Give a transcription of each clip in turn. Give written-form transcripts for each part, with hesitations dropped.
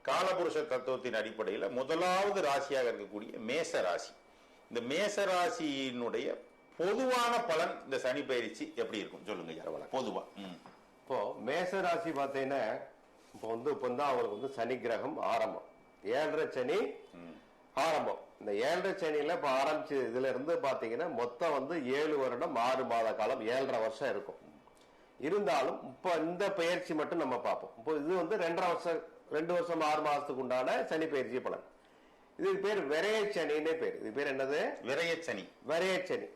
காலபுருஷ தத்துவத்தின் அடிப்படையில் முதலாவது ராசியாக இருக்கக்கூடிய மேச ராசி. இந்த மேச ராசியினுடைய பொதுவான பலன் இந்த சனி பயிற்சி எப்படி இருக்கும் சொல்லுங்க பொதுவா. இப்போ மேச ராசி பார்த்தீங்கன்னா இப்போ தான் அவங்களுக்கு சனி கிரகம் ஆரம்பம், 7.5 சனி ஆரம்பம். இந்த 7.5 சனியில இப்ப ஆரம்பிச்சு இதுல இருந்து பாத்தீங்கன்னா மொத்தம் 7 வருடம் 6 மாத காலம், 7.5 வருஷம் இருக்கும். இருந்தாலும் இப்ப இந்த பயிற்சி மட்டும் நம்ம பார்ப்போம். இப்போ இது 2 வருஷம் 6 மாசத்துக்கு உண்டான சனி பயிற்சி பலன். இதுக்கு பேர் விரைய சனின்னே பேர். இது பேர் என்னது? விரைய சனி. விரைய சனி.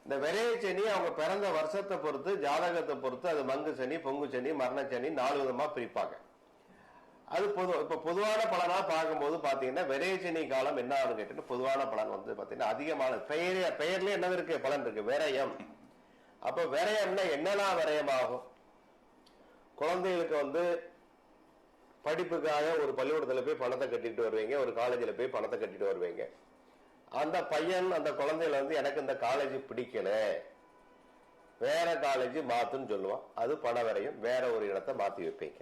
இந்த விரைய சனி அவங்க பிறந்த வருஷத்தை பொறுத்து, ஜாதகத்தை பொறுத்து அது மங்கு சனி, பொங்கு சனி, மரண சனி 4 விதமா பிரிப்பாங்க. அது இப்ப பொதுவான பலனா பார்க்கும்போது பாத்தீங்கன்னா விரைய சனி காலம் என்ன ஆகுன்னு கேட்டு பொதுவான பலன் பாத்தீங்கன்னா அதிகமான பெயர்ல என்ன இருக்கு? பலன் இருக்கு, விரயம். அப்ப விரயம்னா என்னெல்லாம் விரயம் ஆகும்? குழந்தைகளுக்கு படிப்புக்காக ஒரு பள்ளிக்கூடத்துல போய் பணத்தை கட்டிட்டு வருவீங்க, ஒரு காலேஜ்ல போய் பணத்தை கட்டிட்டு வருவீங்க. அந்த பையன் அந்த குழந்தையில எனக்கு இந்த காலேஜ் பிடிக்கல, வேற காலேஜ் மாத்துன்னு சொல்லுவான். அது பண விரயம், வேற ஒரு இடத்தை மாத்தி வைப்பீங்க.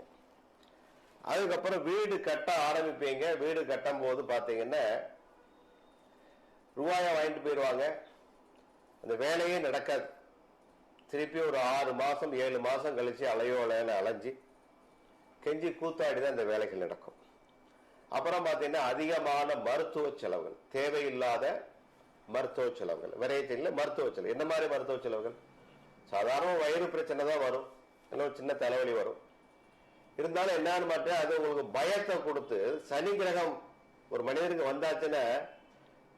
அதுக்கப்புறம் வீடு கட்ட ஆரம்பிப்பீங்க. வீடு கட்டும் போது பாத்தீங்கன்னா ரூபாய வாங்கிட்டு போயிடுவாங்க, அந்த வேலையே நடக்காது. திருப்பி ஒரு 6 மாசம் 7 மாசம் கழிச்சு அலையோலையில அலைஞ்சு கெஞ்சி கூத்தாடிதான் இந்த வேலைகள் நடக்கும். அப்புறம் பாத்தீங்கன்னா அதிகமான மருத்துவ செலவுகள், தேவையில்லாத மருத்துவ செலவுகள், விரையத்தில மருத்துவ செலவு. என்ன மாதிரி மருத்துவ செலவுகள்? சாதாரண வயிறு பிரச்சனை தான் வரும், இல்லை சின்ன தலைவலி வரும். இருந்தாலும் என்னன்னு மாட்டேன், அது உங்களுக்கு பயத்தை கொடுத்து, சனி கிரகம் ஒரு மனிதருக்கு வந்தாச்சுன்னா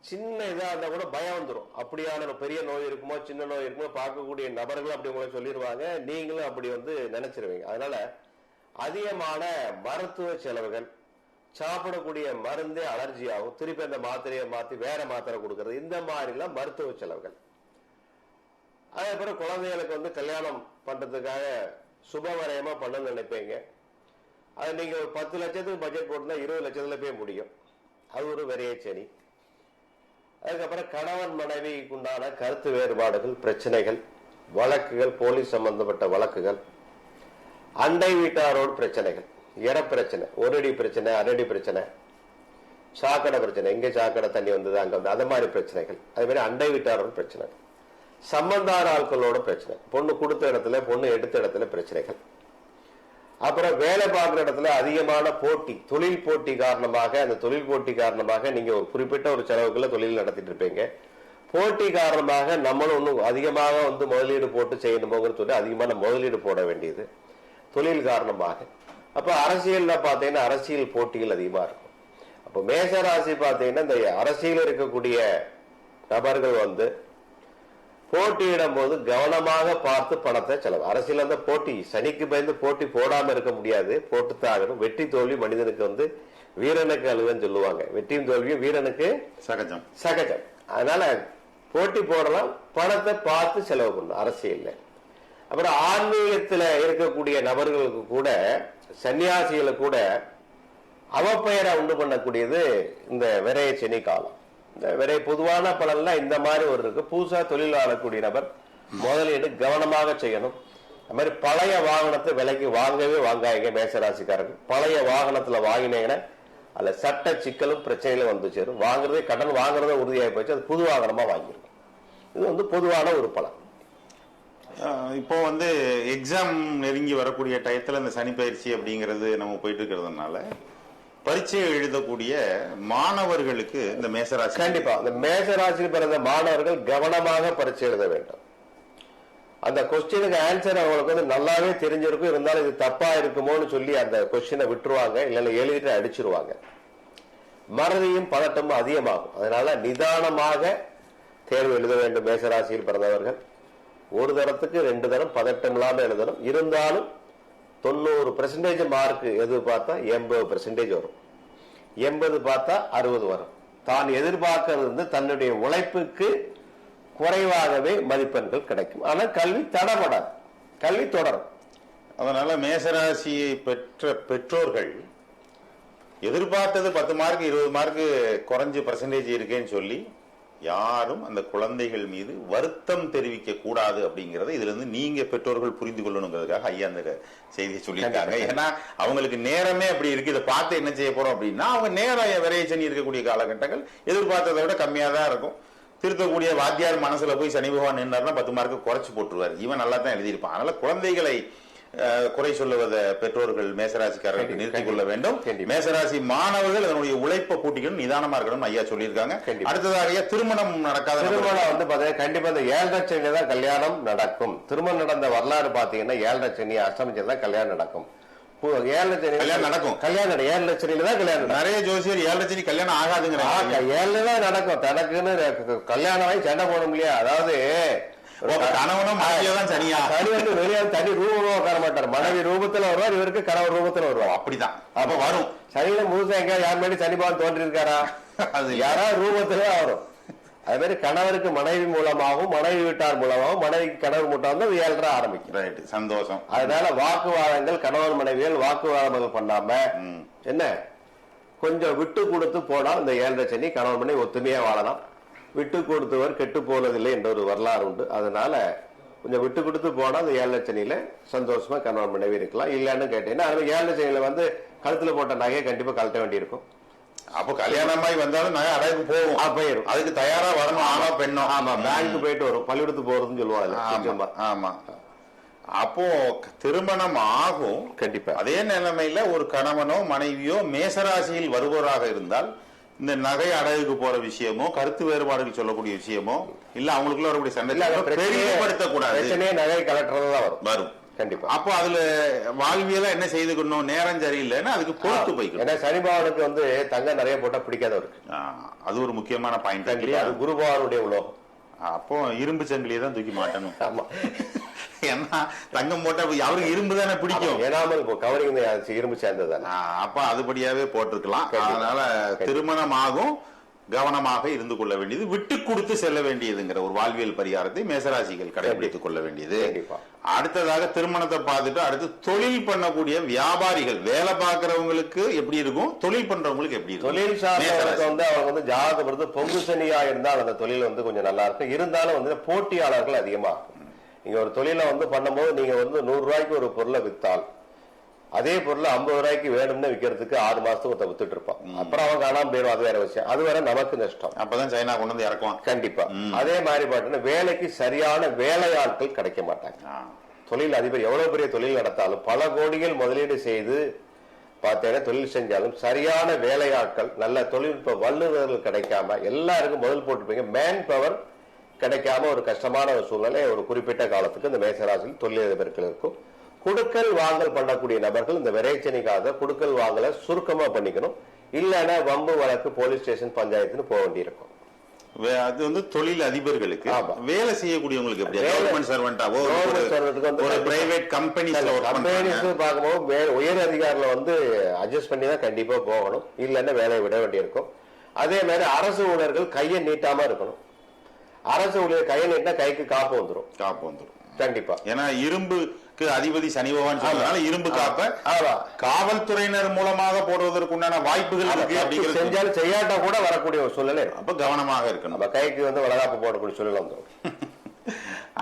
சின்ன இதா இருந்தா கூட பயம் வந்துடும். அப்படியான பெரிய நோய் இருக்குமோ சின்ன நோய் இருக்குமோ பார்க்கக்கூடிய நபர்கள் அப்படி உங்களை சொல்லிடுவாங்க, நீங்களும் அப்படி நினைச்சிருவீங்க. அதனால அதிகமான மருத்துவ செலவுகள், சாப்பிடக்கூடிய மருந்தே அலர்ஜி ஆகும், திருப்பி அந்த மாத்திரையை மாத்தி வேற மாத்திரை கொடுக்கறது, இந்த மாதிரிலாம் மருத்துவ செலவுகள். அதே போல குழந்தைகளுக்கு கல்யாணம் பண்றதுக்காக சுபவரயமா பண்ணணும்னு நினைப்பீங்க. அது நீங்க ஒரு 10 லட்சத்துக்கு பட்ஜெட் போட்டுனா 20 லட்சத்துல போய் முடியும். அது ஒரு விரைய சனி. அதுக்கப்புறம் கணவன் மனைவிக்கு உண்டான கருத்து வேறுபாடுகள், பிரச்சனைகள், வழக்குகள், போலீஸ் சம்பந்தப்பட்ட வழக்குகள், அண்டை வீட்டாரோடு பிரச்சனைகள், இட பிரச்சனை, ஒரு அடி பிரச்சனை, அரடி பிரச்சனை, சாக்கடை பிரச்சனை, எங்க சாக்கடை தண்ணி வந்தது அங்க வந்து, அது மாதிரி பிரச்சனைகள். அதே மாதிரி அண்டை வீட்டாரோட பிரச்சனை, சம்பந்தான ஆட்களோட பிரச்சனை, பொண்ணு கொடுத்த இடத்துல பொண்ணு எடுத்த இடத்துல பிரச்சனைகள். அப்புறம் வேலை பார்க்குற இடத்துல அதிகமான போட்டி, தொழில் போட்டி காரணமாக, அந்த தொழில் போட்டி காரணமாக நீங்க ஒரு குறிப்பிட்ட ஒரு செலவுக்குள்ள தொழில் நடத்திட்டு இருப்பீங்க. போட்டி காரணமாக நம்மளும் இன்னும் அதிகமாக முதலீடு போட்டு செய்யணுமோன்னு சொல்லி அதிகமான முதலீடு போட வேண்டியது தொழில் காரணமாக. அப்ப அரசியல்ல பாத்தீங்கன்னா அரசியல் போட்டிகள் அதிகமா இருக்கும். அப்ப மேசராசி பாத்தீங்கன்னா இந்த அரசியல் இருக்கக்கூடிய நபர்கள் போட்டியிடும் போது கவனமாக பார்த்து பணத்தை செலவு. அரசியல் போட்டி, சனிக்கு பயந்து போட்டி போடாம இருக்க முடியாது, போட்டுத்தான் ஆகணும். வெற்றி தோல்வி மனிதனுக்கு வீரனுக்கு அழுதுன்னு சொல்லுவாங்க. வெற்றியும் தோல்வியும் வீரனுக்கு சகஜம் சகஜம். அதனால போட்டி போடலாம், பணத்தை பார்த்து செலவு பண்ணணும் அரசியல்ல. அப்புறம் ஆன்மீகத்துல இருக்கக்கூடிய நபர்களுக்கு கூட, சன்னியாசிகளை கூட அவப்பெயரை உண்டு பண்ணக்கூடியது இந்த விரைய சனி காலம். இந்த விரை பொதுவான பலன்லாம் இந்த மாதிரி ஒரு இருக்கு. புதுசா தொழில் ஆளக்கூடிய நபர் முதலீடு கவனமாக செய்யணும். அது மாதிரி பழைய வாகனத்தை விலைக்கு வாங்கவே வாங்காங்க மேசராசிக்காரர்கள். பழைய வாகனத்துல வாங்கினீங்கன்னா அதுல சட்ட சிக்கலும் பிரச்சனைகளும் சேரும். வாங்குறதே கடன் வாங்குறதே உறுதியாகி போச்சு, அது புது வாகனமா வாங்கிருக்கும். இது பொதுவான ஒரு பலன். இப்போ எக்ஸாம் நெருங்கி வரக்கூடிய டயத்துல இந்த சனி பயிற்சி அப்படிங்கிறது நம்ம போயிட்டு இருக்கிறதுனால பரீட்சை எழுதக்கூடிய மாணவர்களுக்கு இந்த மேசராசி, கண்டிப்பா இந்த மேசராசியில் பிறந்த மாணவர்கள் கவனமாக பரீட்சை எழுத வேண்டும். அந்த கொஸ்டினுக்கு ஆன்சர் அவங்களுக்கு நல்லாவே தெரிஞ்சிருக்கும், இருந்தாலும் இது தப்பா இருக்குமோன்னு சொல்லி அந்த கொஸ்டினை விட்டுருவாங்க, இல்லைன்னா எழுதிட்டு அடிச்சிருவாங்க. மறதியும் பதட்டமும் அதிகமாகும். அதனால நிதானமாக தேர்வு எழுத வேண்டும். மேசராசியில் பிறந்தவர்கள் ஒரு தரத்துக்கு 2 தரம் பதட்டம் இல்லாம எழுதணும். இருந்தாலும் 90% மார்க் எது பார்த்தா 80% வரும், 80 பார்த்தா 60 வரும். தான் எதிர்பார்க்கிறது தன்னுடைய உழைப்புக்கு குறைவாகவே மதிப்பெண்கள் கிடைக்கும். ஆனால் கல்வி தடப்படாது, கல்வி தொடரும். அதனால மேசராசியை பெற்ற பெற்றோர்கள் எதிர்பார்த்தது 10 மார்க் 20 மார்க் குறைஞ்சு பர்சன்டேஜ் இருக்கேன்னு சொல்லி யாரும் அந்த குழந்தைகள் மீது வருத்தம் தெரிவிக்க கூடாது அப்படிங்கறத இதுல இருந்து நீங்க பெற்றோர்கள் புரிந்து கொள்ளணுங்கிறதுக்காக ஐயா அந்த செய்தியை சொல்லியிருக்காங்க. ஏன்னா அவங்களுக்கு நேரமே அப்படி இருக்கு. இதை பார்த்து என்ன செய்ய போறோம் அப்படின்னா அவங்க நேரம் விரைச்சனி இருக்கக்கூடிய காலகட்டங்கள் எதிர்பார்த்ததை விட கம்மியா தான் இருக்கும். திருத்தக்கூடிய வாத்தியார் மனசுல போய் சனி பகவான் நின்றாருன்னா 10 மார்க்கு குறைச்சு போட்டுருவாரு. இவன் நல்லா தான் எழுதியிருப்பான். அதனால குழந்தைகளை குறை சொல்லுவதை பெற்றோர்கள் மேசராசிக்காரர்களுக்கு நிறுத்திக் கொள்ள வேண்டும். மேசராசி மாணவர்கள் அதனுடைய உழைப்பை கூட்டிக்கணும், நிதானமா இருக்கணும் ஐயா சொல்லியிருக்காங்க. அடுத்ததாக திருமணம் நடக்காத திருமணம் வந்து பாத்தீங்கன்னா கண்டிப்பா இந்த 7.5 சனியில தான் கல்யாணம் நடக்கும். திருமணம் நடந்த வரலாறு பாத்தீங்கன்னா 7.5 சனி அஷ்டமிச்சல் தான் கல்யாணம் நடக்கும். 7.5 சனி கல்யாணம் நடக்கும். கல்யாணம் 7.5 சனியில தான் கல்யாணம். நிறைய ஜோசியர் 7.5 சனி கல்யாணம் ஆகாதுங்கிறாங்க. 7 தான் நடக்கும். தனக்குன்னு கல்யாணம் ஆகி சண்டை போட முடியாது. அதாவது கணவனும் மனைவியதான் சனியா சனி வந்து வெளியே தனி ரூபமா உட்கார மாட்டார். மனைவி ரூபத்துல வருவார், இவருக்கு கணவர் ரூபத்துல வருவார். அப்படிதான் அப்ப வரும். சனியில முழுசா எங்க யார் மேலே சனி பகவான் தோன்றி இருக்காரா? அது யாராவது ரூபத்துல வரும். அது மாதிரி கணவருக்கு மனைவி மூலமாகவும் மனைவி வீட்டார் மூலமாகவும் மனைவிக்கு கணவர் மூட்டம் வந்து 7.5 ஆரம்பிக்கும். ரைட், சந்தோஷம். அதனால வாக்குவாதங்கள் கணவன் மனைவிகள் வாக்குவாதங்கள் பண்ணாம என்ன கொஞ்சம் விட்டு கொடுத்து போனால் இந்த 7.5 சனி கணவன் மனைவி ஒத்துமையா வாழலாம். விட்டு கொடுத்தவர் கெட்டு போனதில்லை என்ற ஒரு வரலாறு உண்டு. அதனால கொஞ்சம் விட்டு கொடுத்து போனா அந்த 7.5 சனியில சந்தோஷமா கணவன் மனைவி இருக்கலாம். இல்லன்னு கேட்டீங்கன்னா 7.5 சனியில வந்து கழுத்துல போட்ட நகையை கண்டிப்பா கழட்ட வேண்டியிருக்கும். அப்போ கல்யாணமாய் வந்தாலும் நகை அடைக்கு போகும், போயிடும். அதுக்கு தயாரா வரணும், ஆனா பெண்ணும். ஆமா, பேங்க் போயிட்டு வரும், பள்ளிக்கூடத்து போறதுன்னு சொல்லுவாங்க. ஆமா, அப்போ திருமணம் ஆகும் கண்டிப்பா. அதே நிலைமையில ஒரு கணவனோ மனைவியோ மேசராசியில் வருபவராக இருந்தால் இந்த நகை அடகுக்கு போற விஷயமோ கருத்து வேறுபாடுகள் சொல்லக்கூடிய விஷயமோ இல்ல அவங்களுக்குள்ள வரக்கூடிய சண்டை பெரியப்படுத்தக்கூடாது. நகை கலெக்டர் வரும் கண்டிப்பா. அப்போ அதுல வாழ்வியெல்லாம் என்ன செய்துக்கணும், நேரம் சரியில்லைன்னா அதுக்கு பொறுத்து போய்க்கணும். ஏன்னா சனிபகவானுக்கு வந்து தங்கம் நிறைய போட்டா பிடிக்காதவருக்கு. அது ஒரு முக்கியமான பாயிண்ட். அது குருபகவானுடைய உலோகம். அப்போ இரும்பு சங்கிலியை தான் தூக்கி மாட்டணும். ஆமா, ஏன்னா தங்கம் போட்டா அவருக்கு இரும்பு தானே பிடிக்கும். ஏனாமல் கவரிங் இரும்பு சேர்ந்தது. அப்ப அதுபடியாவே போட்டிருக்கலாம். அதனால திருமணம் ஆகும், கவனமாக இருந்து கொள்ள வேண்டியது, விட்டு கொடுத்து செல்ல வேண்டியதுங்கிற ஒரு வாழ்வியல் பரிகாரத்தை மேசராசிகள் கடைபிடித்துக் கொள்ள வேண்டியது. அடுத்ததாக திருமணத்தை பார்த்துட்டு அடுத்து தொழில் பண்ணக்கூடிய வியாபாரிகள், வேலை பார்க்கிறவங்களுக்கு எப்படி இருக்கும், தொழில் பண்றவங்களுக்கு எப்படி இருக்கும். தொழில் சார்ந்தவங்களுக்கு வந்து அவங்க வந்து ஜாதகம் வந்து பொங்கு சனியா இருந்தால் அந்த தொழில் வந்து கொஞ்சம் நல்லா இருக்கும். இருந்தாலும் வந்து போட்டியாளர்கள் அதிகமா இருக்கும். நீங்க ஒரு தொழிலை வந்து பண்ணும்போது நீங்க வந்து 100 ரூபாய்க்கு ஒரு பொருளை வித்தால் அதே பொருள் 50 ரூபாய்க்கு வேணும்னு விற்கிறதுக்கு 6 மாசத்துக்கு ஒருத்த வித்துட்டு இருப்பான். அப்புறம் அவன் காணாம போயிடும், அது வேற விஷயம். அது வேற நமக்கு நஷ்டம். அப்பதான் சைனா கொண்டு வந்து இறக்குவான் கண்டிப்பா. அதே மாதிரி பாத்தீங்கன்னா வேலைக்கு சரியான வேலையாட்கள் கிடைக்க மாட்டாங்க. தொழில் அதிபர் எவ்வளவு பெரிய தொழில் நடத்தாலும் பல கோடிகள் முதலீடு செய்து பார்த்தீங்கன்னா தொழில் செஞ்சாலும் சரியான வேலையாட்கள் நல்ல தொழில்நுட்ப வல்லுநர்கள் கிடைக்காம எல்லாருக்கும் முதல் போட்டுப்பீங்க. மேன் பவர் கிடைக்காம ஒரு கஷ்டமான ஒரு சூழ்நிலை ஒரு குறிப்பிட்ட காலத்துக்கு இந்த மேசராசியில் தொழிலதிபர்கள் இருக்கும். குடுக்கல் வாங்கல் பண்ணக்கூடிய நபர்கள் இந்த விரைச்சனிக்காக குடுக்கல் வாங்கல சுருக்கமா பண்ணிக்கணும். இல்லைன்னா வம்பு வழக்கு போலீஸ் ஸ்டேஷன் பஞ்சாயத்துன்னு போக வேண்டியிருக்கும். அது வந்து தொழில் அதிபர்களுக்கு. வேலை செய்யக்கூடியவங்களுக்கு எப்படி, கவர்மெண்ட் சர்வெண்டாவோ ஒரு பிரைவேட் கம்பெனிஸ் பார்க்கும்போது உயர் அதிகாரில வந்து அட்ஜஸ்ட் பண்ணி தான் கண்டிப்பா போகணும். இல்லைன்னா வேலையை விட வேண்டியிருக்கும். அதே மாதிரி அரசு ஊழியர்கள் கையை நீட்டாம இருக்கணும். அரசு ஊழியர் கையை நீட்டினா கைக்கு காப்பு வந்துடும் கண்டிப்பா. ஏன்னா இரும்புக்கு அதிபதி சனி பகவான் சொல்றதுனால இரும்பு காப்ப காவல்துறையினர் மூலமாக போடுவதற்கு உண்டான வாய்ப்புகள் இருக்கு. செஞ்சாலும் செய்யாட்டா கூட வரக்கூடிய ஒரு சூழ்நிலை. அப்ப கவனமாக இருக்கணும். நம்ம கைக்கு வந்து வளகாப்பு போடக்கூடிய சூழ்நிலை வந்துடும்.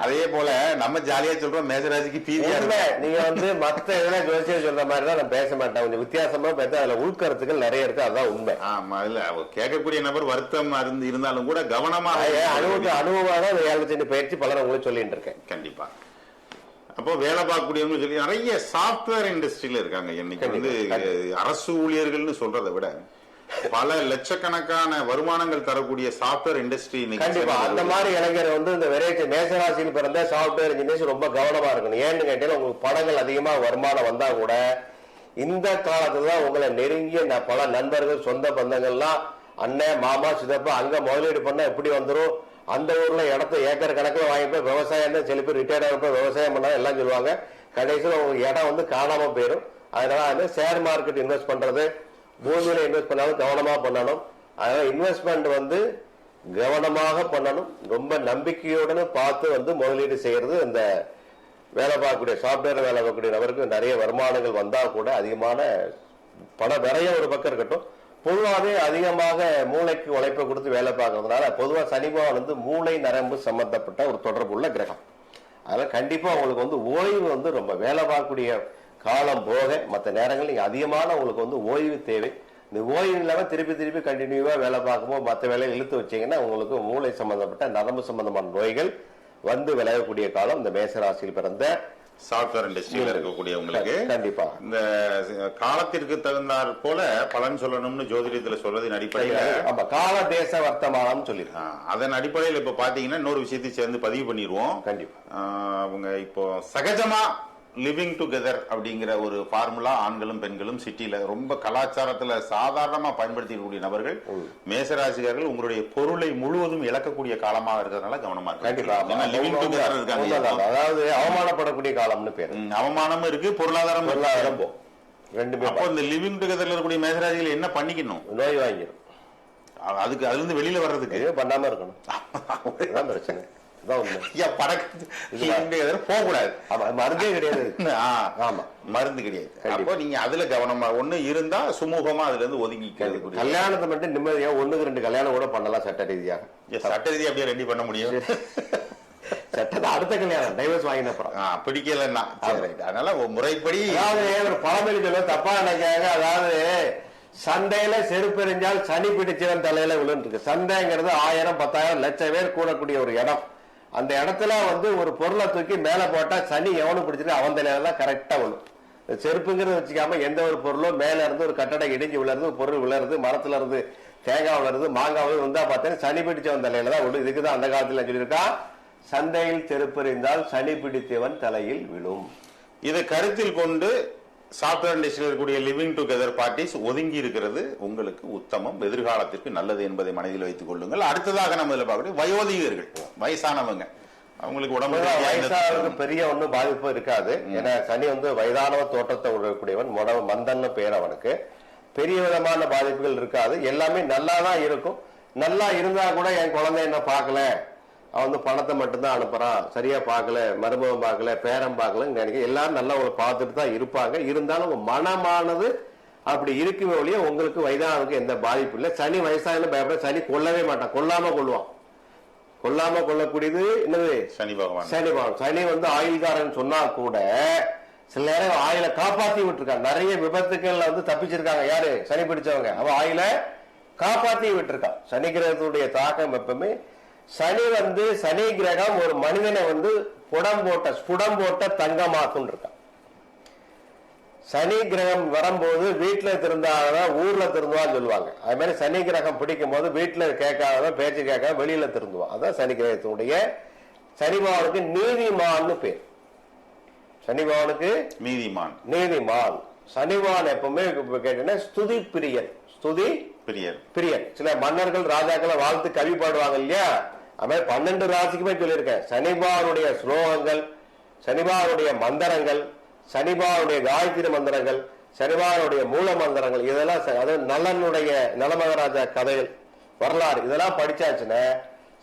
அதே போல நம்ம ஜாலியா சொல்றோம் மேசராசிக்கு பீதியா இல்ல. நீங்க வந்து மத்த எதனா ஜோசியம் சொல்ற மாதிரி தான் நான் பேச மாட்டேன். கொஞ்சம் வித்தியாசமா பேச அதுல உள்கருத்துக்கள் நிறைய இருக்கு. அதுதான் உண்மை. ஆமா, இல்ல கேட்கக்கூடிய நபர் வருத்தம் இருந்தாலும் கூட கவனமாக அனுபவமாக தான் 7.5 சனி பயிற்சி பலர் உங்களுக்கு சொல்லிட்டு இருக்கேன் கண்டிப்பா. அப்போ வேலை பார்க்கக்கூடியவங்க சொல்லி நிறைய சாப்ட்வேர் இண்டஸ்ட்ரியில இருக்காங்க. இன்னைக்கு வந்து அரசு ஊழியர்கள்னு சொல்றதை விட பல லட்சக்கணக்கான வருமானங்கள் தரக்கூடிய சாப்ட்வேர் இண்டஸ்ட்ரி. கண்டிப்பா அந்த மாதிரி இளைஞர் வந்து இந்த வெரைட்டி மேசராசியில் பிறந்த சாப்ட்வேர் இன்ஜினியர்ஸ் ரொம்ப கவனமா இருக்கணும். ஏன்னு கேட்டீங்கன்னா உங்களுக்கு பணங்கள் அதிகமா வருமானம் வந்தா கூட இந்த காலத்துலதான் உங்களை நெருங்கிய பல நண்பர்கள் சொந்த பந்தங்கள்லாம் அண்ணன் மாமா சிதப்பா அங்க முதலீடு பண்ணா எப்படி வந்துடும், அந்த ஊர்ல இடத்த ஏக்கர் கணக்கில் வாங்கிப்போய் விவசாயம் தான் சில பேர் ரிட்டையர்ட் ஆகிறப்ப விவசாயம் பண்ணா எல்லாம் சொல்லுவாங்க. கடைசியில் உங்களுக்கு இடம் வந்து காணாம போயிடும். அதனால ஷேர் மார்க்கெட் இன்வெஸ்ட் பண்றது, பூமியில இன்வெஸ்ட் பண்ணாலும் கவனமா பண்ணணும். அதனால இன்வெஸ்ட்மெண்ட் வந்து கவனமாக பண்ணணும். ரொம்ப நம்பிக்கையுடன் பார்த்து வந்து முதலீடு செய்யறது. இந்த வேலை பார்க்கக்கூடிய சாப்ட்வேர் வேலை பார்க்கக்கூடிய நபருக்கு நிறைய வருமானங்கள் வந்தா கூட அதிகமான பண விரைய ஒரு பக்கம் இருக்கட்டும், பொதுவாகவே அதிக அதிகமாக மூளைக்கு உழைப்பை கொடுத்து வேலை பார்க்கறதுனால பொதுவா சனி பகவான் வந்து மூளை நரம்பு சம்பந்தப்பட்ட ஒரு தொடர்புள்ள கிரகம். அதனால கண்டிப்பா உங்களுக்கு வந்து ஓய்வு வந்து ரொம்ப வேலை பார்க்கக்கூடிய காலம் போக மற்ற நேரங்கள் நீங்க அதிகமான உங்களுக்கு வந்து ஓய்வு தேவை. இந்த ஓய்வு இல்லாம திருப்பி கண்டினியூவா வேலை பார்க்கும்போது மற்ற வேலையை இழுத்து வச்சீங்கன்னா உங்களுக்கு மூளை சம்பந்தப்பட்ட நரம்பு சம்பந்தமான நோய்கள் வந்து விளையக்கூடிய காலம் இந்த மேசராசியில் பிறந்த சாஃப்ட்வேர் இண்டஸ்ட்ரியில இருக்கக்கூடியவங்களுக்கு கண்டிப்பா இந்த காலத்திற்கு தகுந்தாற் போல பலன் சொல்லணும்னு ஜோதிடத்துல சொல்றதின் அடிப்படையில கால தேச வர்த்தமானம் சொல்லிருக்காங்க. அதன் அடிப்படையில் இப்ப பாத்தீங்கன்னா இன்னொரு விஷயத்தை சேர்ந்து பதிவு பண்ணிடுவோம். கண்டிப்பா அவங்க இப்போ சகஜமா லிவிங் டுகெதர் அப்படிங்கிற ஒரு ஃபார்முலா ஆண்களும் பெண்களும் சிட்டில ரொம்ப கலாச்சாரத்துல சாதாரணமா பயன்படுத்தக்கூடிய நபர்கள் மேசராசிக்காரர்கள் உங்களுடைய பொருளை முழுவதும் இழக்கக்கூடிய காலமாக இருக்கிறதுனால கவனமா லிவிங் டுகெதர் இருக்காங்க. அதாவது அவமானப்படக்கூடிய காலம்னு பேரு. அவமானமும் இருக்கு, பொருளாதாரம் ரெண்டுமே. அப்போ இந்த லிவிங் டுகெதர்ல இருக்கக்கூடிய மேசராசிகள் என்ன பண்ணிக்கணும்? நோய் வாங்கிடும். அதுக்கு அதுல இருந்து வெளியில வர்றதுக்கு பண்ணாம இருக்கணும். பிரச்சனை போகக்கூடாது. மருந்தே கிடையாது. ஆமா மருந்து கிடையாது. அப்போ நீங்க அதுல கவனமா ஒண்ணு இருந்தா சுமூகமா அதுல இருந்து ஒதுங்கிக்கிறது. கல்யாணத்தை மட்டும் நிம்மதியா 1-2 கல்யாணம் கூட பண்ணலாம் சட்ட ரீதியாக. சட்ட ரீதியா அப்படியே ரெடி பண்ண முடியும். சட்டத்தை அடுத்த கல்யாணம் டைவர்ஸ் வாங்கின அப்புறம் பிடிக்கலன்னா அதனால முறைப்படி ஒரு பழமொழி சொல்ல தப்பா நினைக்காங்க. அதாவது சண்டையில செருப்பெறிஞ்சால் சனி பிடிச்சவன் தலையில விழுந்து இருக்கு. சண்டைங்கிறது 1000, 10,000, லட்சம் பேர் கூடக்கூடிய ஒரு இடம். அந்த இடத்துல வந்து ஒரு பொருளை தூக்கி மேல போட்டா சனி எவனு பிடிச்சிருக்கு அவன் தலையில தான் கரெக்டா விழும். செருப்புங்கிறது வச்சுக்காம எந்த ஒரு பொருளும் மேல இருந்து ஒரு கட்டடை இடிஞ்சு விழுறது, பொருள் விழுறது, மரத்துல இருந்து தேங்காய் விழுறது, மாங்காய் விழுது வந்தா பார்த்தேன் சனி பிடிச்சவன் தலையில தான் விழும். இதுக்குதான் அந்த காலத்துல சொல்லியிருக்கா சந்தையில் செருப்பெறிந்தால் சனி பிடித்தவன் தலையில் விழும். இதை கருத்தில் கொண்டு சாஃப்ட்வேர் இண்டஸ்ட்ரியில் இருக்கக்கூடிய லிவிங் டுகெதர் பார்ட்டிஸ் ஒதுங்கி இருக்கிறது உங்களுக்கு உத்தமம், எதிர்காலத்திற்கு நல்லது என்பதை மனதில் வைத்துக் கொள்ளுங்கள். அடுத்ததாக நம்ம இதில் பார்க்கக்கூடிய வயோதிகர்கள், வயசானவங்க, அவங்களுக்கு உடம்பு வயசானவங்க பெரிய ஒன்றும் பாதிப்பு இருக்காது. ஏன்னா சனி வந்து வயதானவ தோட்டத்தை உடக்கூடியவன், மந்தன்னு பேர் அவனுக்கு. பெரிய விதமான பாதிப்புகள் இருக்காது. எல்லாமே நல்லா தான் இருக்கும். நல்லா இருந்தா கூட என் குழந்தை என்ன பார்க்கல, அவன் வந்து பணத்தை மட்டும்தான் அனுப்புறான், சரியா பார்க்கல, மருமகம் பார்க்கல, பேரம் பார்க்கல நினைக்க எல்லாரும் நல்லா உங்களை பார்த்துட்டு தான் இருப்பாங்க. இருந்தாலும் உங்க மனமானது அப்படி இருக்குமே ஒழிய உங்களுக்கு வயதானதுக்கு எந்த பாதிப்பு இல்லை. சனி வயசான பயப்பட சனி கொல்லவே மாட்டான், கொல்லாம கொள்வான். கொல்லாம கொள்ளக்கூடியது என்னது? சனி பகவான். சனி பகவான். சனி வந்து ஆயுள்காரன் சொன்னா கூட சில நேரம் ஆயில காப்பாத்தி விட்டுருக்காங்க. நிறைய விபத்துக்கள்ல வந்து தப்பிச்சிருக்காங்க. யாரு? சனி பிடிச்சவங்க. அவன் ஆயில காப்பாத்தி விட்டுருக்கான். சனி கிரகத்துடைய தாக்கம் எப்பவுமே சனி வந்து சனி கிரகம் ஒரு மனிதனை வந்து ஸ்புடம் போட்ட தங்கமாக்கும் இருக்கான். சனி கிரகம் வரும்போது வீட்டுல திருந்தாதான் ஊர்ல திருந்துவான்னு சொல்லுவாங்க. அது மாதிரி சனி கிரகம் பிடிக்கும் போது வீட்டுல கேட்காதவன் பேச்சு கேட்காத வெளியில திருந்துவான். அதான் சனி கிரகத்தினுடைய சனி பகவானுக்கு நீதிமான்னு பேர். சனி பகவானுக்கு நீதிமான். சனி பகவான் எப்பவுமே கேட்டீங்கன்னா ஸ்துதி பிரியன். ஸ்துதி பிரியன். சில மன்னர்கள் ராஜாக்களை வாழ்த்து கவி பாடுவாங்க இல்லையா? அது 12 ராசிக்குமே சொல்லியிருக்கேன். சனிபாருடைய ஸ்லோகங்கள், சனிபாருடைய மந்திரங்கள், சனிபாருடைய காயத்ரி மந்திரங்கள், சனிபாருடைய மூல மந்திரங்கள், இதெல்லாம் அதாவது நலனுடைய நலமகராஜா கதைகள், வரலாறு இதெல்லாம் படிச்சாச்சுன்னா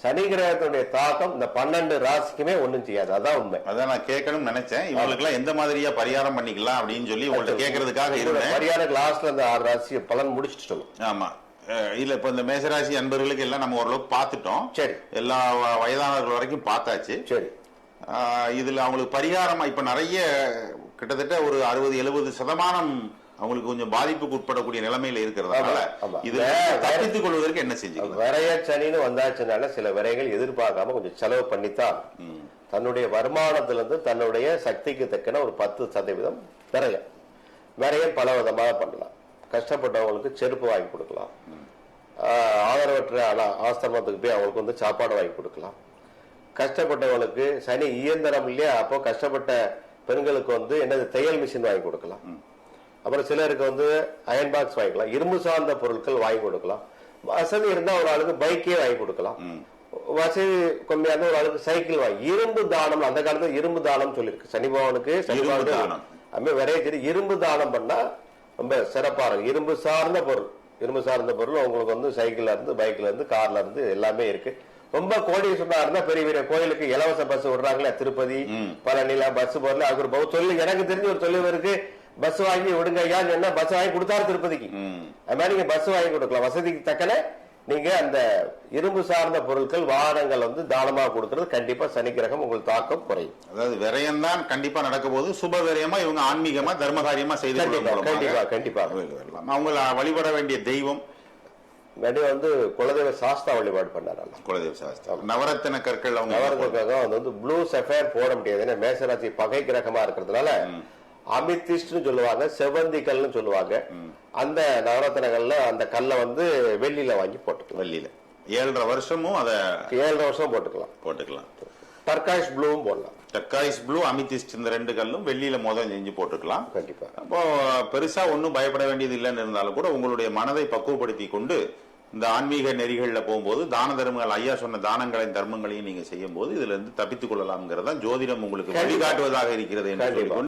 சனி கிரகத்துடைய தாக்கம் இந்த 12 ராசிக்குமே ஒண்ணும் செய்யாது. அதான் உண்மை. அதான் நான் கேட்கணும்னு நினைச்சேன். இவங்களுக்கு எல்லாம் எந்த மாதிரியா பரிகாரம் பண்ணிக்கலாம் அப்படின்னு சொல்லி உங்கள்ட்ட கேட்கறதுக்காக இருந்தேன். பரிகாரம் லாஸ்ட்ல அந்த 6 ராசி பலன் முடிச்சுட்டு சொல்லுவோம். ஆமா இல்ல இப்ப இந்த மேசராசி அன்பர்களுக்கு எல்லாம் நம்ம ஓரளவுக்கு பார்த்துட்டோம். சரி. எல்லா வயதானவர்கள் வரைக்கும் பார்த்தாச்சு. சரி. இதுல அவங்களுக்கு பரிகாரமா இப்ப நிறைய கிட்டத்தட்ட ஒரு 60-70% அவங்களுக்கு கொஞ்சம் பாதிப்புக்கு உட்படக்கூடிய நிலைமையில இருக்கிறதுனால இதுல தப்பித்துக் கொள்வதற்கு என்ன செஞ்சு விரைய சனின்னு வந்தாச்சுனால சில விரைகள் எதிர்பார்க்காம கொஞ்சம் செலவு பண்ணித்தான் தன்னுடைய வருமானத்திலிருந்து தன்னுடைய சக்திக்கு தக்கன ஒரு 10% விரையம் பல விதமாக பண்ணலாம். கஷ்டப்பட்டவங்களுக்கு செருப்பு வாங்கி கொடுக்கலாம். ஆதரவற்ற ஆசிரமத்துக்கு போய் அவங்களுக்கு வந்து சாப்பாடு வாங்கி கொடுக்கலாம். கஷ்டப்பட்டவங்களுக்கு சனி இயந்திரம் இல்லையா, அப்போ கஷ்டப்பட்ட பெண்களுக்கு வந்து என்னது தையல் மிஷின் வாங்கி கொடுக்கலாம். அப்புறம் சிலருக்கு வந்து அயன் பாக்ஸ் வாங்கிக்கலாம். இரும்பு சார்ந்த பொருட்கள் வாங்கி கொடுக்கலாம். வசதி இருந்தா ஒரு ஆளுக்கு பைக்கே வாங்கி கொடுக்கலாம். வசதி கம்மியான ஒரு ஆளுக்கு சைக்கிள் வாங்கி. இரும்பு தானம், அந்த காலத்துல இரும்பு தானம் சொல்லியிருக்கு. சனி பகவானுக்கு வெரைட்டி இரும்பு தானம் பண்ணா ரொம்ப சிறப்பா இருக்கும். இரும்பு சார்ந்த பொருள் உங்களுக்கு வந்து சைக்கிள்ல இருந்து பைக்ல இருந்து கார்ல இருந்து எல்லாமே இருக்கு. ரொம்ப கோடீஸ்வரனா இருந்தா பெரிய பெரிய கோயிலுக்கு இலவச பஸ் விடுறாங்களே, திருப்பதி பழனில பஸ் போறல அது ஒரு சொல்லி எனக்கு தெரிஞ்ச ஒரு தொழில் இருக்கு. பஸ் வாங்கி விடுங்க ஐயா என்ன பஸ் வாங்கி கொடுத்தாரு திருப்பதிக்கு. அது மாதிரி நீங்க பஸ் வாங்கி கொடுக்கலாம். வசதிக்கு தக்கன நீங்க அந்த இரும்பு சார்ந்த பொருட்கள் வாகனங்கள் வந்து தானமாக கொடுக்கிறது கண்டிப்பா சனி கிரகம் உங்களுக்கு தாக்கம் குறையும். அதாவது விரயம் தான் கண்டிப்பா நடக்க போது, சுப விரயமா இவங்க ஆன்மீகமா தர்மகாரியமா செய்து கண்டிப்பா கண்டிப்பா அவங்க வழிபட வேண்டிய தெய்வம் வந்து குலதெய்வ சாஸ்தா வழிபாடு பண்ணாரு. குலதெய்வ சாஸ்தா நவரத்தின கற்கள் அவங்க நவரத்தின வந்து ப்ளூ சஃபயர் போட முடியாது. ஏன்னா மேசராசி பகை கிரகமா இருக்கிறதுனால அமித்திஸ்ட்னு சொல்லுவாங்க, செவந்திகள்னு சொல்லுவாங்க. அந்த நவரத்தினங்கள்ல அந்த கல்லை வந்து வெள்ளியில வாங்கி போட்டுக்கலாம். வெள்ளியில 7.5 வருஷமும் அதை 7.5 வருஷம் போட்டுக்கலாம். டர்காய்ஸ் ப்ளூவும் போடலாம். டர்காய்ஸ் ப்ளூ, அமித்திஸ்ட் இந்த 2 கல்லும் வெள்ளியில முதல் செஞ்சு போட்டுக்கலாம். கண்டிப்பா. அப்போ பெருசா ஒன்னும் பயப்பட வேண்டியது இல்லைன்னு இருந்தாலும் கூட உங்களுடைய மனதை பக்குவப்படுத்தி கொண்டு இந்த ஆன்மீக நெறிகள்ல போகும்போது தான தர்மங்கள், ஐயா சொன்ன தானங்களையும் தர்மங்களையும் நீங்க செய்யும் போது இதுல இருந்து தப்பித்துக் கொள்ளலாம்ங்கிறதா ஜோதிடம் உங்களுக்கு வழிகாட்டுவதாக இருக்கிறது என்று